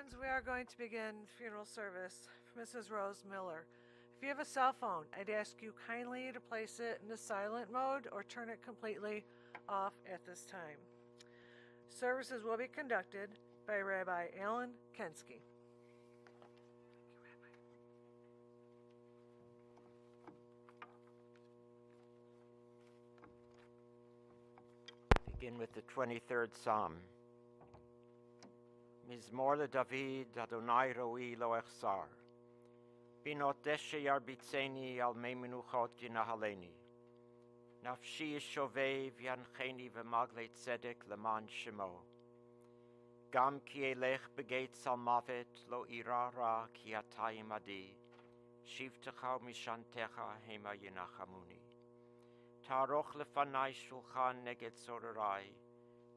friends, we are going to begin funeral service for Mrs. Rose Miller. If you have a cell phone, I'd ask you kindly to place it in the silent mode or turn it completely off at this time. Services will be conducted by Rabbi Alan Kensky. Begin with the 23rd Psalm. Mizmor leDavid, Adonai ro'i lo echsar. Binot deshe yarbitzeni al mei menuchot yinahaleni. Nafshi yishovev yancheni v'magle tzedek leman shemo. Gam ki elech begates al mavet lo ira ra ki atayim adi. Shivtecha mishantecha hema yinachamuni. Taroch lefanai shulchan neged zorerai.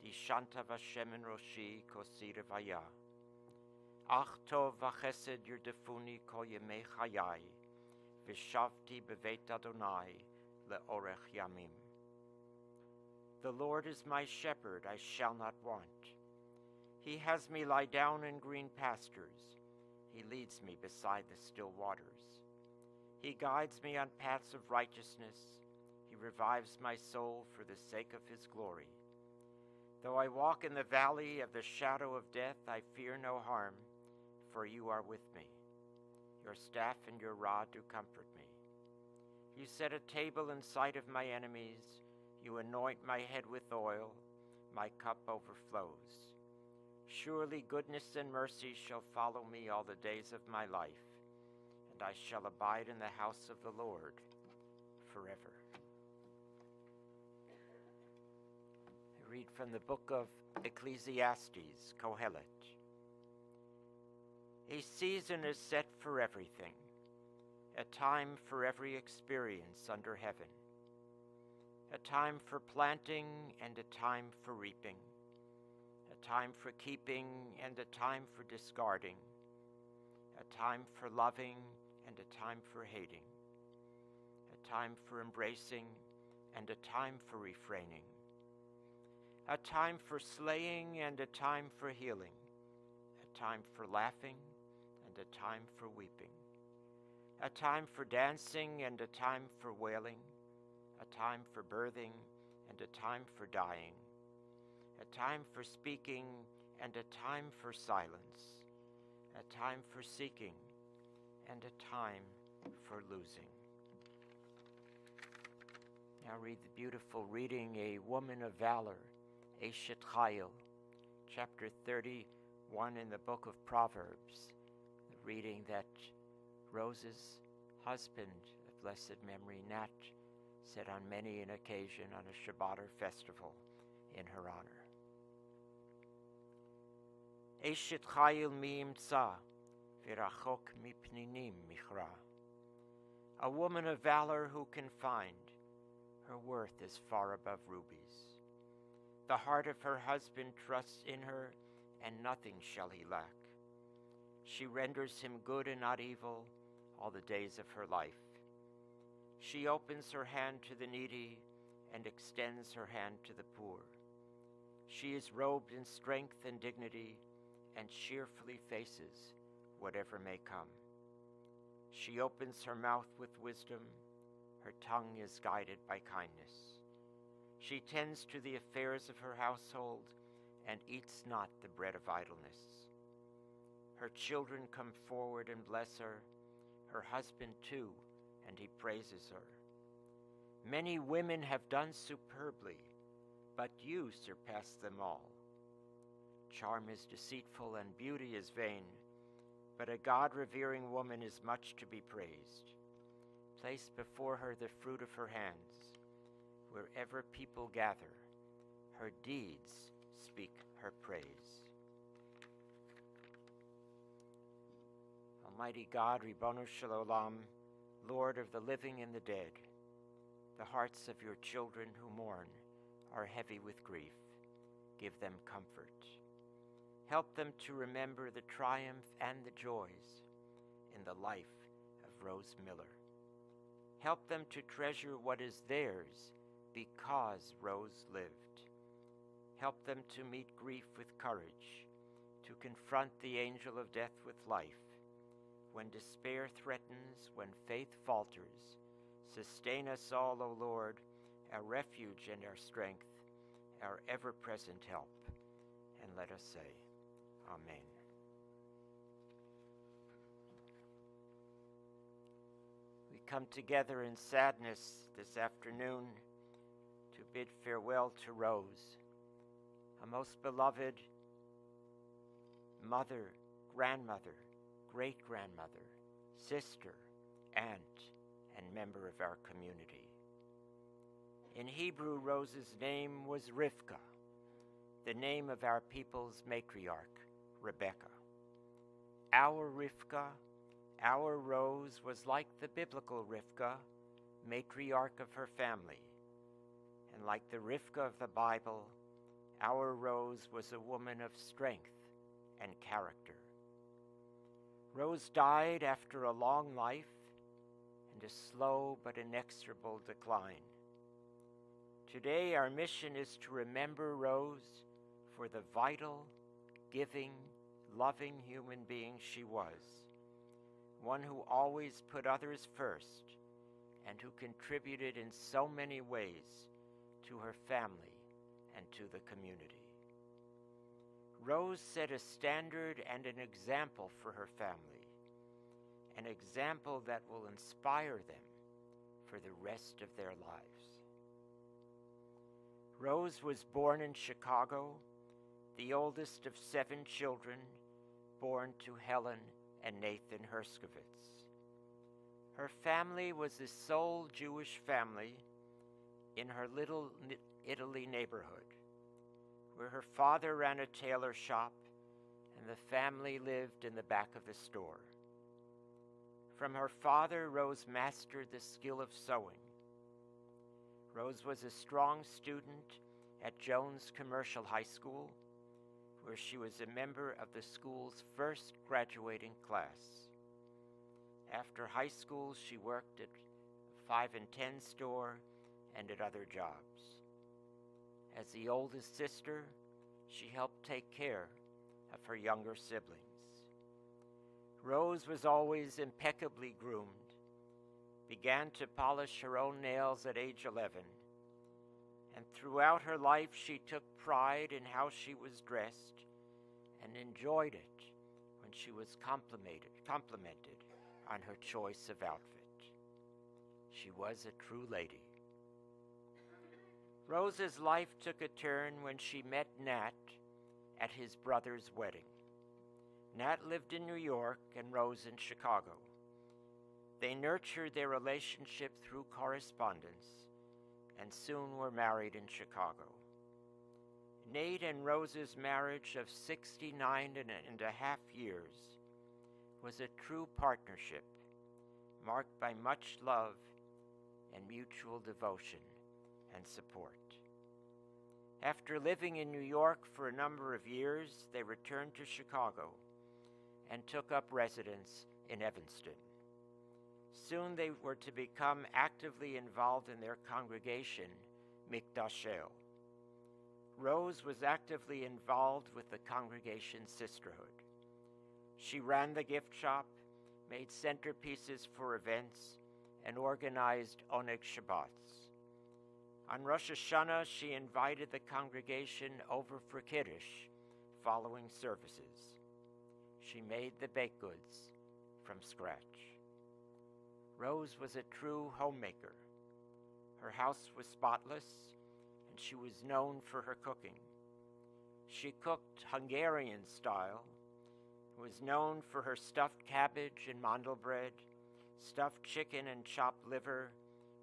Di shanta v'shemen roshi kosir vaya. Ach tov v'chesed yurdefuni kol yemei chayai. V'shavti bevet Adonai le'orech yamim. The Lord is my shepherd, I shall not want. He has me lie down in green pastures. He leads me beside the still waters. He guides me on paths of righteousness. He revives my soul for the sake of his glory. Though I walk in the valley of the shadow of death, I fear no harm, for you are with me. Your staff and your rod do comfort me. You set a table in sight of my enemies. You anoint my head with oil. My cup overflows. Surely goodness and mercy shall follow me all the days of my life, and I shall abide in the house of the Lord forever. Read from the book of Ecclesiastes, Kohelet. A season is set for everything, a time for every experience under heaven, a time for planting and a time for reaping, a time for keeping and a time for discarding, a time for loving and a time for hating, a time for embracing and a time for refraining, a time for slaying and a time for healing, a time for laughing and a time for weeping, a time for dancing and a time for wailing, a time for birthing and a time for dying, a time for speaking and a time for silence, a time for seeking and a time for losing. Now read the beautiful reading, A Woman of Valor, Eshet Chayil, chapter 31 in the book of Proverbs, the reading that Rose's husband, of blessed memory, Nat, said on many an occasion on a Shabbat or festival in her honor. Eshet Chayil mi imtza, v'rachok mipninim michra. A woman of valor who can find, her worth is far above rubies. The heart of her husband trusts in her, and nothing shall he lack. She renders him good and not evil all the days of her life. She opens her hand to the needy and extends her hand to the poor. She is robed in strength and dignity and cheerfully faces whatever may come. She opens her mouth with wisdom. Her tongue is guided by kindness. She tends to the affairs of her household and eats not the bread of idleness. Her children come forward and bless her, her husband too, and he praises her. Many women have done superbly, but you surpass them all. Charm is deceitful and beauty is vain, but a God-revering woman is much to be praised. Place before her the fruit of her hands. Wherever people gather, her deeds speak her praise. Almighty God, Ribono Shel Olam, Lord of the living and the dead, the hearts of your children who mourn are heavy with grief. Give them comfort. Help them to remember the triumph and the joys in the life of Rose Miller. Help them to treasure what is theirs because Rose lived. Help them to meet grief with courage, to confront the angel of death with life. When despair threatens, when faith falters, sustain us all, O Lord, our refuge and our strength, our ever-present help. And let us say, Amen. We come together in sadness this afternoon to bid farewell to Rose, a most beloved mother, grandmother, great-grandmother, sister, aunt, and member of our community. In Hebrew, Rose's name was Rivka, the name of our people's matriarch, Rebecca. Our Rivka, our Rose, was like the biblical Rivka, matriarch of her family. And like the Rivka of the Bible, our Rose was a woman of strength and character. Rose died after a long life and a slow but inexorable decline. Today, our mission is to remember Rose for the vital, giving, loving human being she was, one who always put others first and who contributed in so many ways to her family and to the community. Rose set a standard and an example for her family, an example that will inspire them for the rest of their lives. Rose was born in Chicago, the oldest of 7 children, born to Helen and Nathan Herskovitz. Her family was the sole Jewish family in her Little Italy neighborhood, where her father ran a tailor shop and the family lived in the back of the store. From her father, Rose mastered the skill of sewing. Rose was a strong student at Jones Commercial High School, where she was a member of the school's first graduating class. After high school, she worked at a 5 and 10 store and at other jobs. As the oldest sister, she helped take care of her younger siblings. Rose was always impeccably groomed, began to polish her own nails at age 11, and throughout her life she took pride in how she was dressed and enjoyed it when she was complimented on her choice of outfit. She was a true lady. Rose's life took a turn when she met Nat at his brother's wedding. Nat lived in New York and Rose in Chicago. They nurtured their relationship through correspondence and soon were married in Chicago. Nate and Rose's marriage of 69 and a half years was a true partnership marked by much love and mutual devotion and support. After living in New York for a number of years, they returned to Chicago and took up residence in Evanston. Soon they were to become actively involved in their congregation, Mikdashel. Rose was actively involved with the congregation's sisterhood. She ran the gift shop, made centerpieces for events, and organized Oneg Shabbats. On Rosh Hashanah, she invited the congregation over for Kiddush following services. She made the baked goods from scratch. Rose was a true homemaker. Her house was spotless, and she was known for her cooking. She cooked Hungarian style, was known for her stuffed cabbage and mandel bread, stuffed chicken and chopped liver,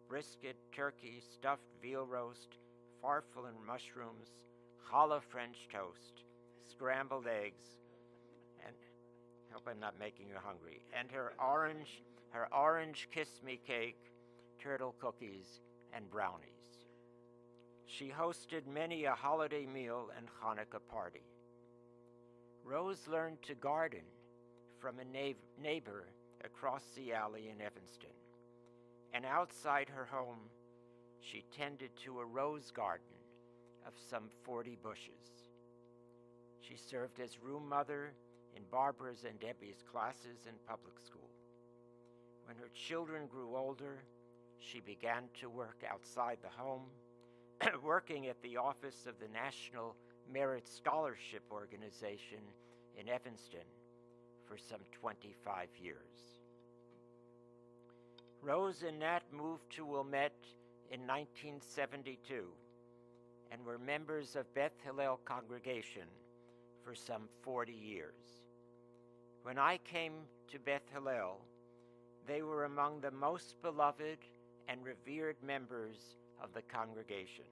brisket, turkey, stuffed veal roast, farfalle and mushrooms, challah French toast, scrambled eggs, and I hope I'm not making you hungry, and her orange kiss-me cake, turtle cookies, and brownies. She hosted many a holiday meal and Hanukkah party. Rose learned to garden from a neighbor across the alley in Evanston, and outside her home, she tended to a rose garden of some 40 bushes. She served as room mother in Barbara's and Debbie's classes in public school. When her children grew older, she began to work outside the home, working at the office of the National Merit Scholarship Organization in Evanston for some 25 years. Rose and Nat moved to Wilmette in 1972 and were members of Beth Hillel congregation for some 40 years. When I came to Beth Hillel, they were among the most beloved and revered members of the congregation.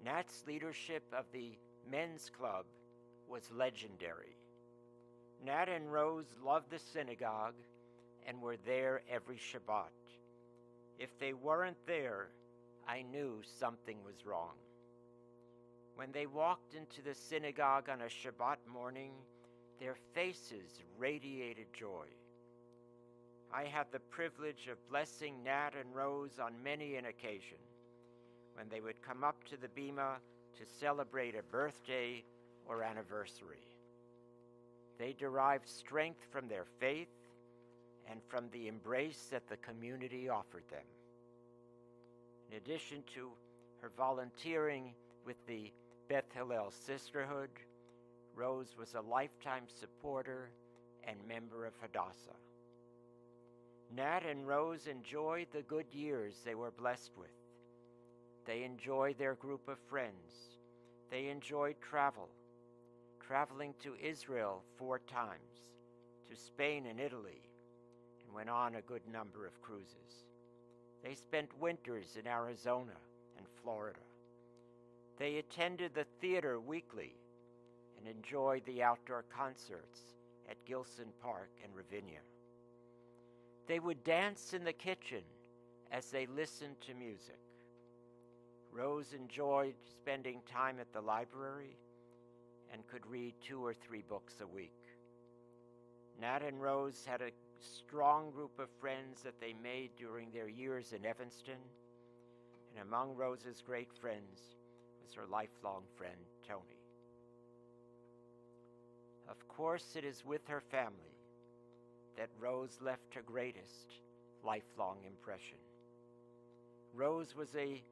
Nat's leadership of the men's club was legendary. Nat and Rose loved the synagogue and were there every Shabbat. If they weren't there, I knew something was wrong. When they walked into the synagogue on a Shabbat morning, their faces radiated joy. I had the privilege of blessing Nat and Rose on many an occasion when they would come up to the bima to celebrate a birthday or anniversary. They derived strength from their faith and from the embrace that the community offered them. In addition to her volunteering with the Beth Hillel Sisterhood, Rose was a lifetime supporter and member of Hadassah. Nat and Rose enjoyed the good years they were blessed with. They enjoyed their group of friends. They enjoyed traveling to Israel 4 times, to Spain and Italy, and went on a good number of cruises. They spent winters in Arizona and Florida. They attended the theater weekly and enjoyed the outdoor concerts at Gilson Park and Ravinia. They would dance in the kitchen as they listened to music. Rose enjoyed spending time at the library and could read 2 or 3 books a week. Nat and Rose had a strong group of friends that they made during their years in Evanston, and among Rose's great friends was her lifelong friend, Tony. Of course, it is with her family that Rose left her greatest lifelong impression. Rose was a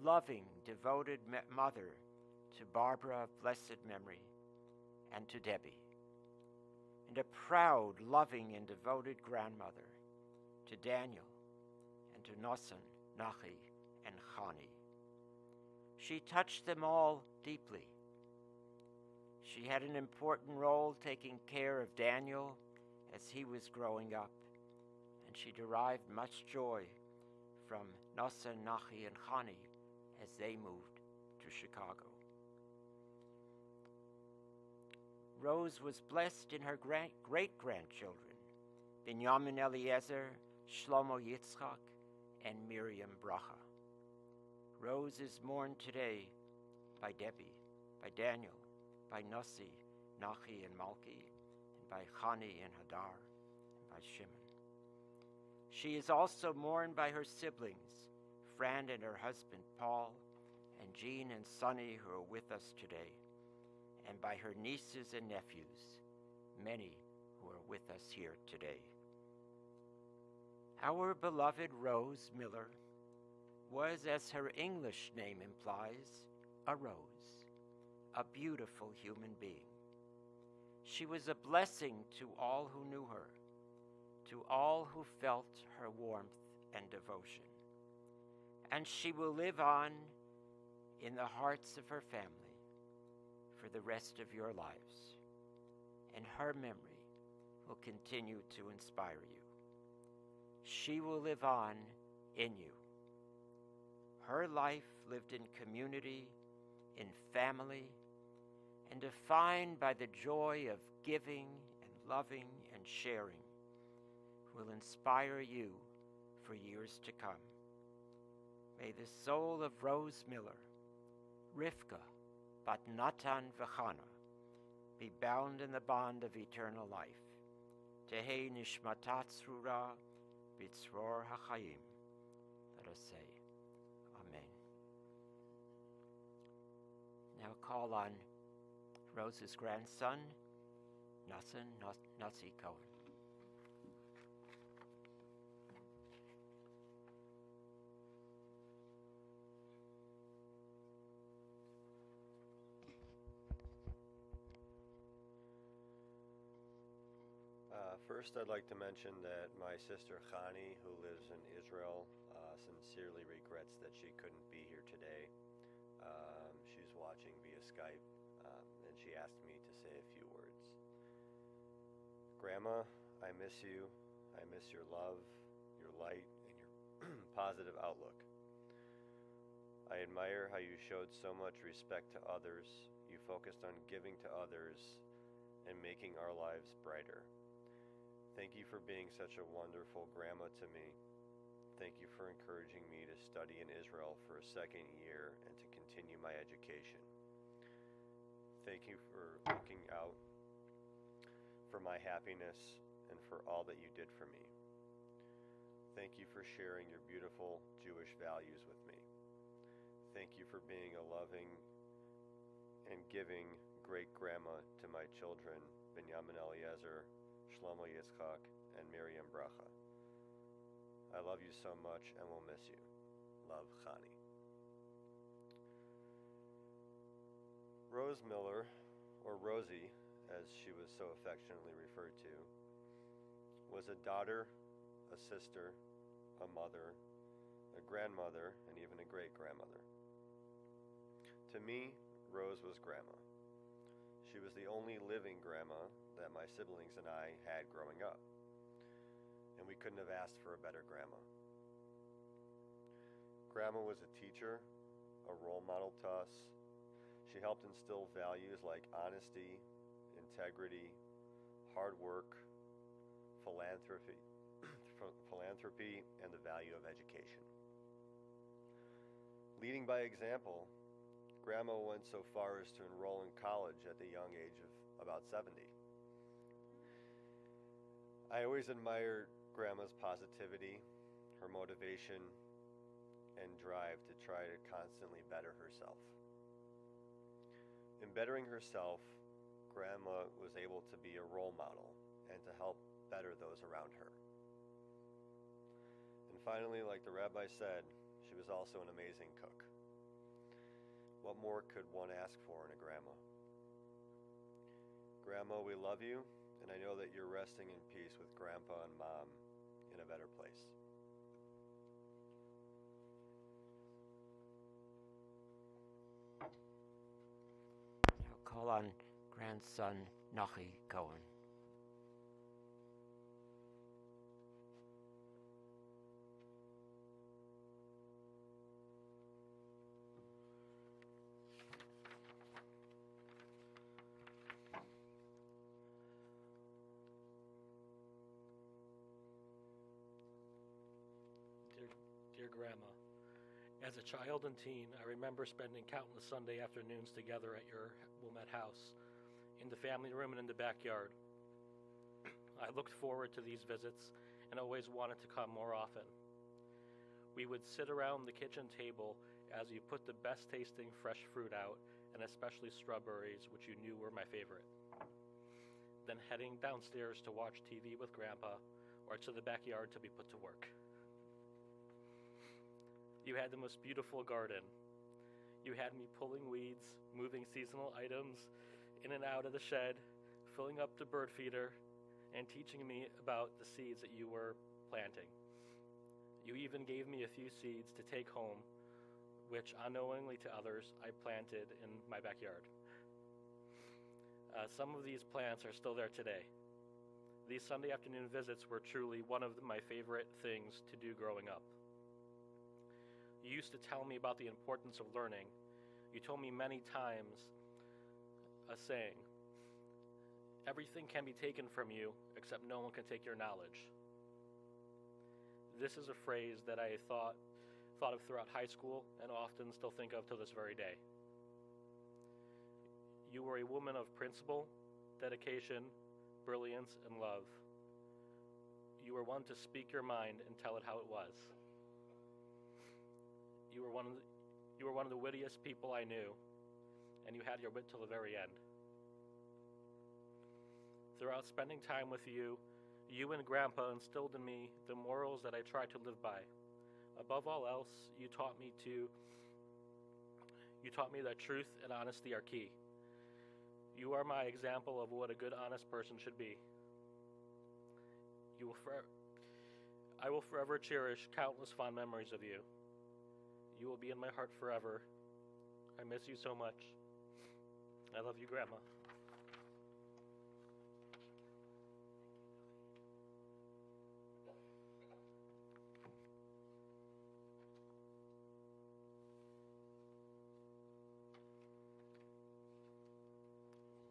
loving, devoted mother to Barbara of blessed memory and to Debbie, and a proud, loving, and devoted grandmother to Daniel and to Nosson, Nachi, and Chani. She touched them all deeply. She had an important role taking care of Daniel as he was growing up, and she derived much joy from Nosson, Nachi, and Chani as they moved to Chicago. Rose was blessed in her great-grandchildren, Binyamin Eliezer, Shlomo Yitzchak, and Miriam Bracha. Rose is mourned today by Debbie, by Daniel, by Nossi, Nachi, and Malki, and by Chani and Hadar, and by Shimon. She is also mourned by her siblings, Fran and her husband Paul, and Jean and Sonny, who are with us today, and by her nieces and nephews, many who are with us here today. Our beloved Rose Miller was, as her English name implies, a rose, a beautiful human being. She was a blessing to all who knew her, to all who felt her warmth and devotion. And she will live on in the hearts of her family for the rest of your lives, and her memory will continue to inspire you. She will live on in you. Her life lived in community, in family, and defined by the joy of giving and loving and sharing, will inspire you for years to come. May the soul of Rose Miller, Rivka, Bat Natan V'Chana, be bound in the bond of eternal life. Tehei nishmata tzrura b'tzror hachayim. Let us say, Amen. Now call on Rose's grandson, Nasi Cohen. First, I'd like to mention that my sister Khani, who lives in Israel, sincerely regrets that she couldn't be here today. She's watching via Skype, and she asked me to say a few words. Grandma, I miss you. I miss your love, your light, and your positive outlook. I admire how you showed so much respect to others. You focused on giving to others and making our lives brighter. Thank you for being such a wonderful grandma to me. Thank you for encouraging me to study in Israel for a second year and to continue my education. Thank you for looking out for my happiness and for all that you did for me. Thank you for sharing your beautiful Jewish values with me. Thank you for being a loving and giving great grandma to my children, Binyamin Eliezer, Shlomo Yitzchak, and Miriam Bracha. I love you so much and will miss you. Love, Khani. Rose Miller, or Rosie, as she was so affectionately referred to, was a daughter, a sister, a mother, a grandmother, and even a great-grandmother. To me, Rose was grandma. She was the only living grandma that my siblings and I had growing up, and we couldn't have asked for a better grandma. Grandma was a teacher, a role model to us. She helped instill values like honesty, integrity, hard work, philanthropy, and the value of education. Leading by example, Grandma went so far as to enroll in college at the young age of about 70. I always admired Grandma's positivity, her motivation, and drive to try to constantly better herself. In bettering herself, Grandma was able to be a role model and to help better those around her. And finally, like the rabbi said, she was also an amazing cook. What more could one ask for in a grandma? Grandma, we love you, and I know that you're resting in peace with Grandpa and Mom in a better place. Now call on grandson Nachi Cohen. Dear Grandma, as a child and teen, I remember spending countless Sunday afternoons together at your Wilmette house, in the family room and in the backyard. I looked forward to these visits and always wanted to come more often. We would sit around the kitchen table as you put the best tasting fresh fruit out, and especially strawberries, which you knew were my favorite. Then heading downstairs to watch TV with Grandpa, or to the backyard to be put to work. You had the most beautiful garden. You had me pulling weeds, moving seasonal items in and out of the shed, filling up the bird feeder, and teaching me about the seeds that you were planting. You even gave me a few seeds to take home, which unknowingly to others I planted in my backyard. Some of these plants are still there today. These Sunday afternoon visits were truly one of my favorite things to do growing up. You used to tell me about the importance of learning. You told me many times a saying, everything can be taken from you except no one can take your knowledge. This is a phrase that I thought of throughout high school and often still think of to this very day. You were a woman of principle, dedication, brilliance, and love. You were one to speak your mind and tell it how it was. You were one of the wittiest people I knew, and you had your wit till the very end. Throughout spending time with you, you and Grandpa instilled in me the morals that I try to live by. Above all else, you taught me that truth and honesty are key. You are my example of what a good, honest person should be. I will forever cherish countless fond memories of you. You will be in my heart forever. I miss you so much. I love you, Grandma.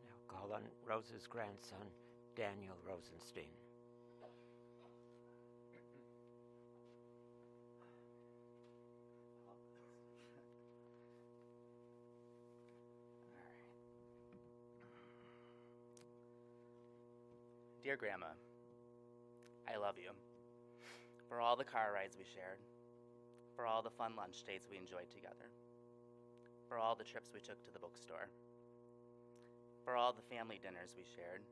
Now call on Rose's grandson, Daniel Rosenstein. Dear Grandma, I love you. For all the car rides we shared, for all the fun lunch dates we enjoyed together, for all the trips we took to the bookstore, for all the family dinners we shared,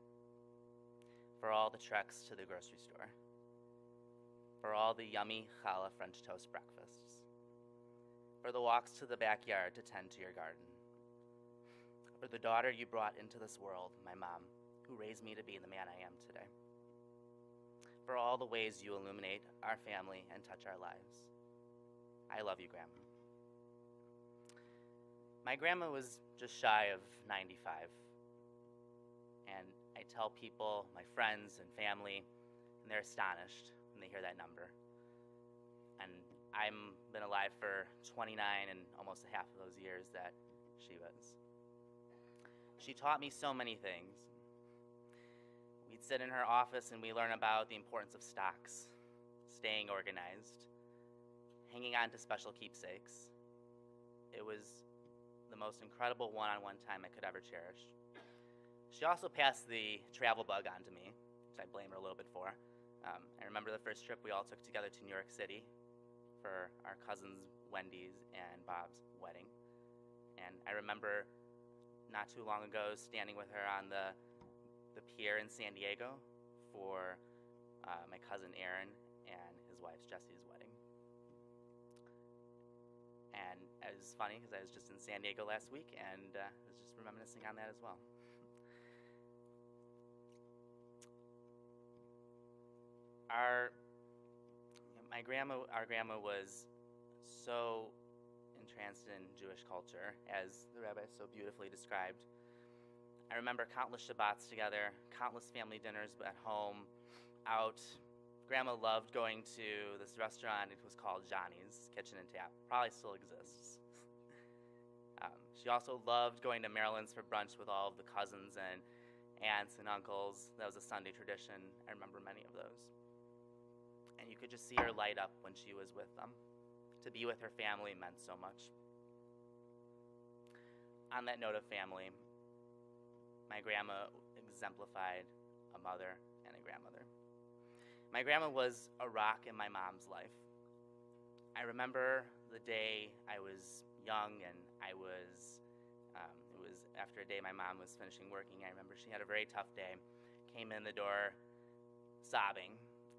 for all the treks to the grocery store, for all the yummy challah French toast breakfasts, for the walks to the backyard to tend to your garden, for the daughter you brought into this world, my mom, who raised me to be the man I am today, for all the ways you illuminate our family and touch our lives. I love you, Grandma. My grandma was just shy of 95, and I tell people, my friends and family, and they're astonished when they hear that number. And I've been alive for 29 and almost a half of those years that she was. She taught me so many things. We'd sit in her office and we learn about the importance of stocks, staying organized, hanging on to special keepsakes. It was the most incredible one-on-one time I could ever cherish. She also passed the travel bug on to me, which I blame her a little bit for. I remember the first trip we all took together to New York City for our cousins Wendy's and Bob's wedding. And I remember not too long ago standing with her on the pier in San Diego for my cousin Aaron and his wife Jesse's wedding. And it was funny because I was just in San Diego last week and was just reminiscing on that as well. Our grandma was so entranced in Jewish culture, as the rabbi so beautifully described. I remember countless Shabbats together, countless family dinners at home, out. Grandma loved going to this restaurant. It was called Johnny's Kitchen and Tap. Probably still exists. She also loved going to Maryland's for brunch with all of the cousins and aunts and uncles. That was a Sunday tradition. I remember many of those. And you could just see her light up when she was with them. To be with her family meant so much. On that note of family, my grandma exemplified a mother and a grandmother. My grandma was a rock in my mom's life. I remember the day I was young and it was after a day my mom was finishing working. I remember she had a very tough day, came in the door sobbing,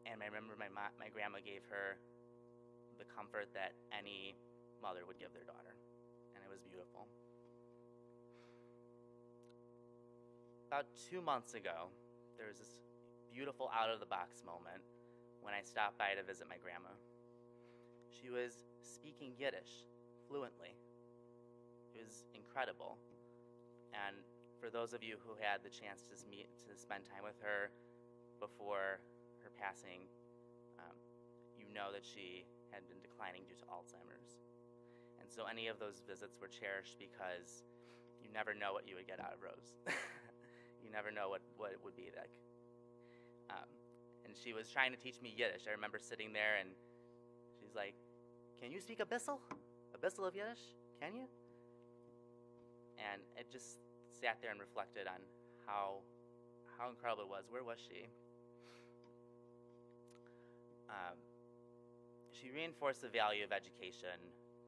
and I remember my grandma gave her the comfort that any mother would give their daughter, and it was beautiful. About 2 months ago, there was this beautiful out-of-the-box moment when I stopped by to visit my grandma. She was speaking Yiddish fluently. It was incredible. And for those of you who had the chance to spend time with her before her passing, you know that she had been declining due to Alzheimer's. And so any of those visits were cherished because you never know what you would get out of Rose. You never know what it would be like. And she was trying to teach me Yiddish. I remember sitting there and she's like, "Can you speak a bissel? A bissel of Yiddish? Can you?" And it just sat there and reflected on how incredible it was. Where was she? She reinforced the value of education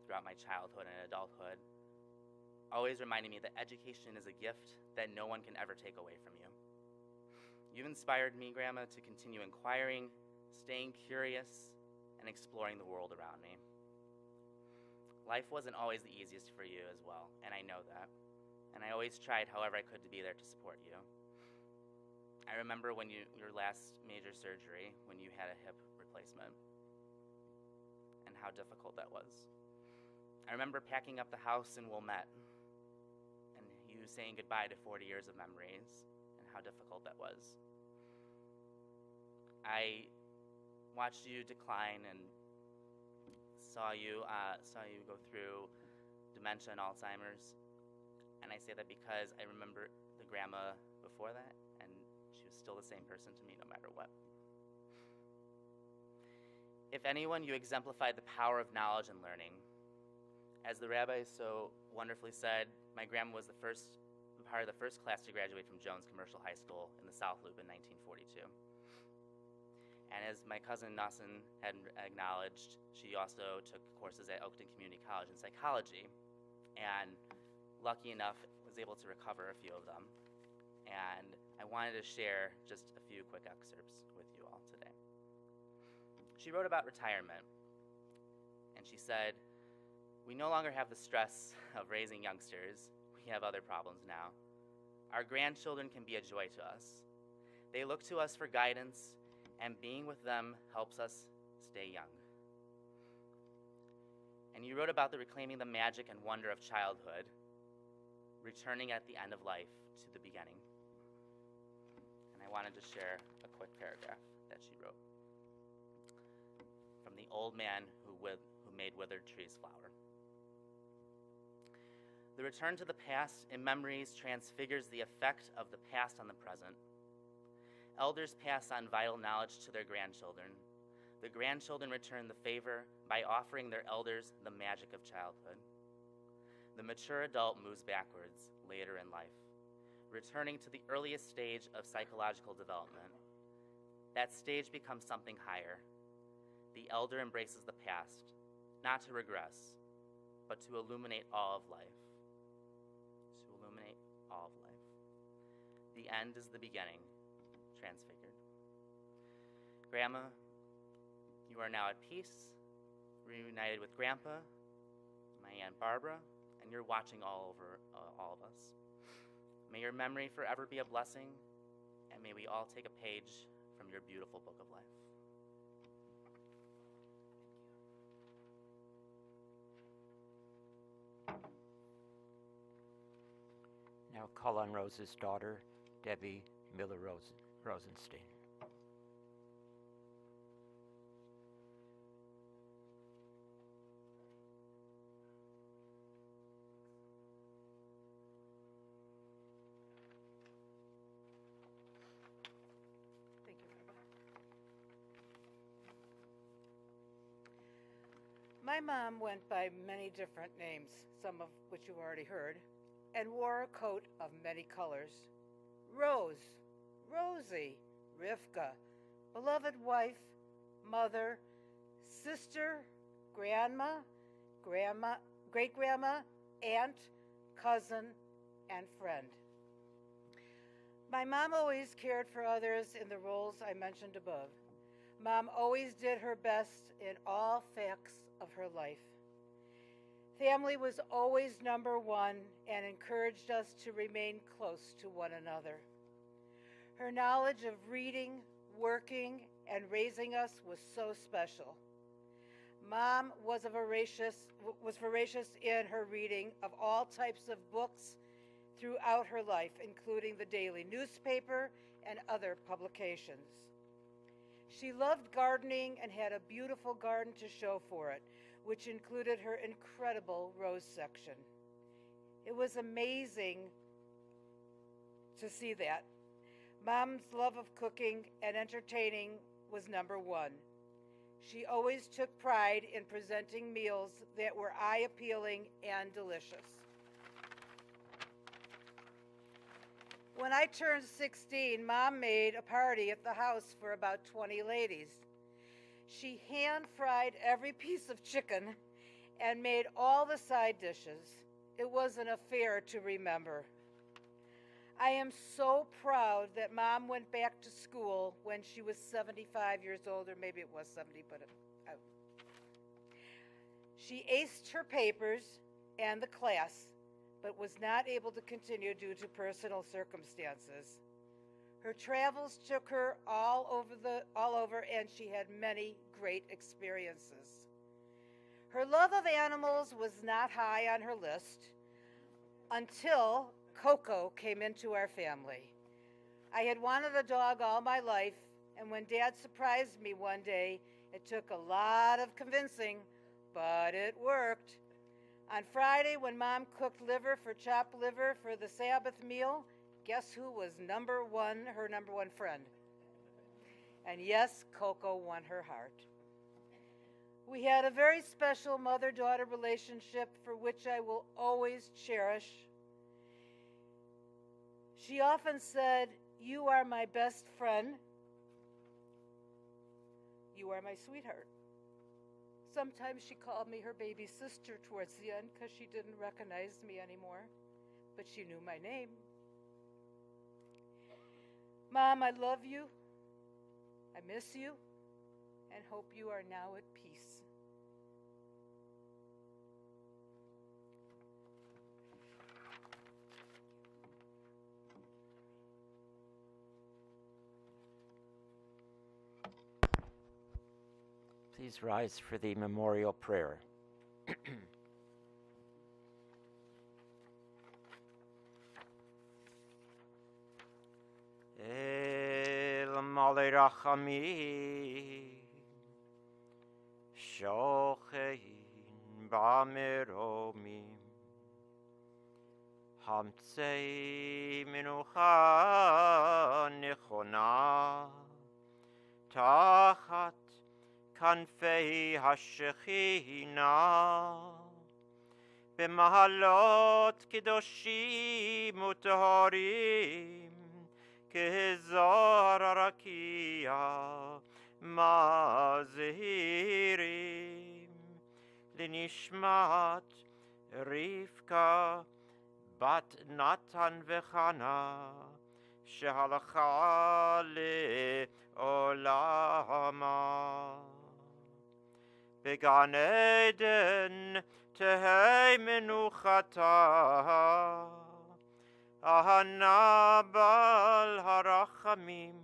throughout my childhood and adulthood, always reminding me that education is a gift that no one can ever take away from you. You've inspired me, Grandma, to continue inquiring, staying curious, and exploring the world around me. Life wasn't always the easiest for you as well, and I know that. And I always tried however I could to be there to support you. I remember when your last major surgery, when you had a hip replacement, and how difficult that was. I remember packing up the house in Wilmette, and you saying goodbye to 40 years of memories, and how difficult that was. I watched you decline and saw you go through dementia and Alzheimer's, and I say that because I remember the grandma before that, and she was still the same person to me no matter what. If anyone, you exemplified the power of knowledge and learning. As the rabbi so wonderfully said, my grandma was part of the first class to graduate from Jones Commercial High School in the South Loop in 1942. And as my cousin Nassim had acknowledged, she also took courses at Oakton Community College in psychology, and lucky enough was able to recover a few of them. And I wanted to share just a few quick excerpts with you all today. She wrote about retirement, and she said, "We no longer have the stress of raising youngsters. We have other problems now. Our grandchildren can be a joy to us. They look to us for guidance, and being with them helps us stay young." And you wrote about reclaiming the magic and wonder of childhood, returning at the end of life to the beginning. And I wanted to share a quick paragraph that she wrote. From the old man who made withered trees flower. The return to the past in memories transfigures the effect of the past on the present. Elders pass on vital knowledge to their grandchildren. The grandchildren return the favor by offering their elders the magic of childhood. The mature adult moves backwards later in life, returning to the earliest stage of psychological development. That stage becomes something higher. The elder embraces the past, not to regress, but to illuminate all of life. To illuminate all of life. The end is the beginning, transfigured. Grandma, you are now at peace, reunited with Grandpa, my Aunt Barbara, and you're watching all of us. May your memory forever be a blessing, and may we all take a page from your beautiful book of life. Now call on Rose's daughter, Debbie Miller Rosenstein. Thank you, Barbara. My mom went by many different names, some of which you already heard, and wore a coat of many colors. Rose, Rosie, Rivka, beloved wife, mother, sister, grandma, great-grandma, aunt, cousin, and friend. My mom always cared for others in the roles I mentioned above. Mom always did her best in all facts of her life. Family was always number one and encouraged us to remain close to one another. Her knowledge of reading, working, and raising us was so special. Mom was voracious in her reading of all types of books throughout her life, including the daily newspaper and other publications. She loved gardening and had a beautiful garden to show for it, which included her incredible rose section. It was amazing to see that. Mom's love of cooking and entertaining was number one. She always took pride in presenting meals that were eye-appealing and delicious. When I turned 16, Mom made a party at the house for about 20 ladies. She hand-fried every piece of chicken and made all the side dishes. It was an affair to remember. I am so proud that Mom went back to school when she was 75 years old, or maybe it was 70, but she aced her papers and the class, but was not able to continue due to personal circumstances. Her travels took her all over, and she had many great experiences. Her love of animals was not high on her list until Coco came into our family. I had wanted a dog all my life, and when Dad surprised me one day, it took a lot of convincing, but it worked. On Friday, when Mom cooked chopped liver for the Sabbath meal, guess who was her number one friend? And yes, Coco won her heart. We had a very special mother-daughter relationship for which I will always cherish. She often said, "You are my best friend. You are my sweetheart." Sometimes she called me her baby sister towards the end because she didn't recognize me anymore, but she knew my name. Mom, I love you. I miss you, and hope you are now at peace. Please rise for the memorial prayer. El Malei Rachamim Shochein Bameromim Hamtzei Menucha Nechona Tachat Kanfei Hashechina B'mahalot Kedoshim Utaharim Kehezar Arakia Mazehirim Linishmat Rivka Bat Natan Vechana Shehalcha Le'olama Began Eden Tehei Menuchata Ahana Bal Harachamim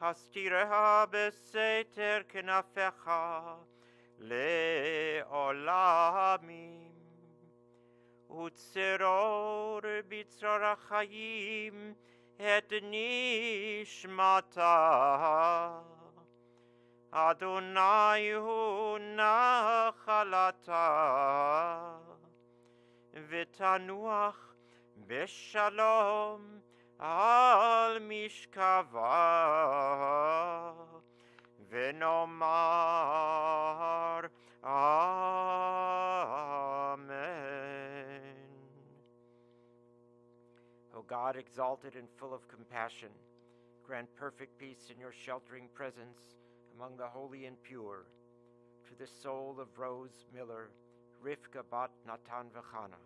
Hastireha Beseter Kenafecha Le'olamim Utzeror Bitzror HaChayim Et Nishmata Adonai hu nachalata v'tanuach b'shalom al mishkava v'nomar Amen. O God, exalted and full of compassion, grant perfect peace in your sheltering presence among the holy and pure, to the soul of Rose Miller, Rivka Bat Natan Vechana,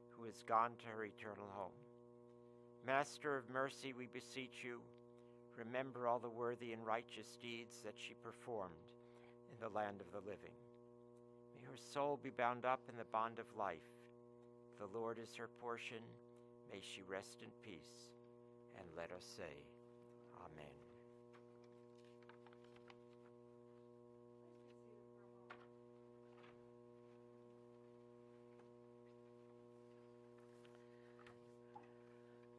who has gone to her eternal home. Master of mercy, we beseech you, remember all the worthy and righteous deeds that she performed in the land of the living. May her soul be bound up in the bond of life. The Lord is her portion. May she rest in peace. And let us say, Amen.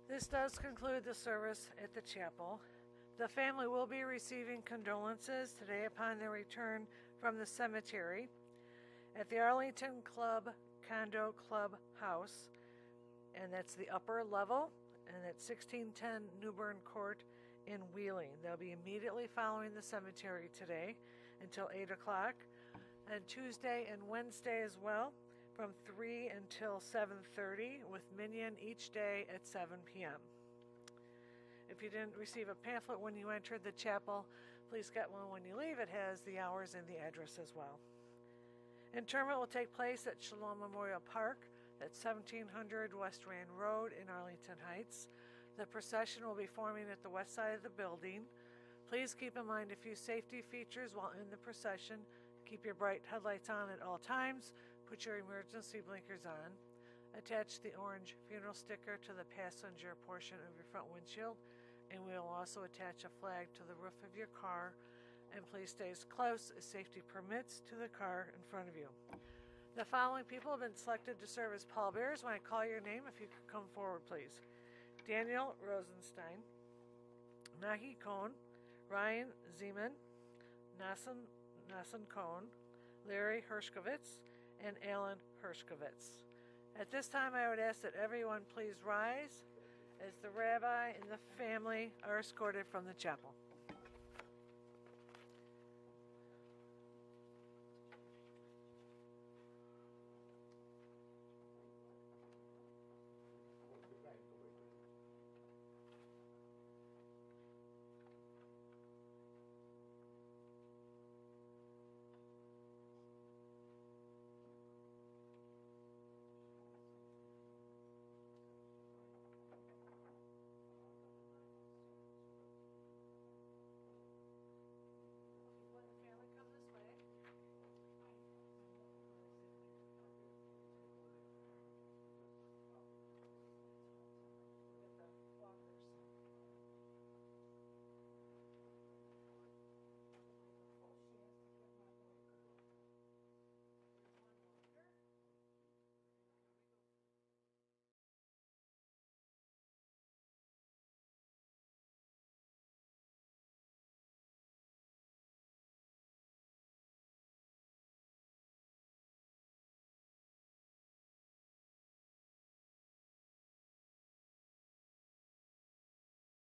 This does conclude the service at the chapel. The family will be receiving condolences today upon their return from the cemetery at the Arlington Club Condo Club House, and that's the upper level, and it's 1610 Newbern Court in Wheeling. They'll be immediately following the cemetery today until 8 o'clock, and Tuesday and Wednesday as well, from 3 until 7:30, with Minyan each day at 7 p.m. If you didn't receive a pamphlet when you entered the chapel, please get one when you leave. It has the hours and the address as well. Interment will take place at Shalom Memorial Park, that's 1700 West Rand Road in Arlington Heights, The procession will be forming at the west side of the building. Please keep in mind a few safety features while in the procession. Keep your bright headlights on at all times. Put your emergency blinkers on. Attach the orange funeral sticker to the passenger portion of your front windshield, and we will also attach a flag to the roof of your car. And please stay as close as safety permits to the car in front of you. The following people have been selected to serve as pallbearers. When I call your name, if you could come forward, please. Daniel Rosenstein, Nahi Cohn, Ryan Zeman, Nasan Cohn, Larry Herskovitz, and Alan Herskovitz. At this time, I would ask that everyone please rise as the rabbi and the family are escorted from the chapel.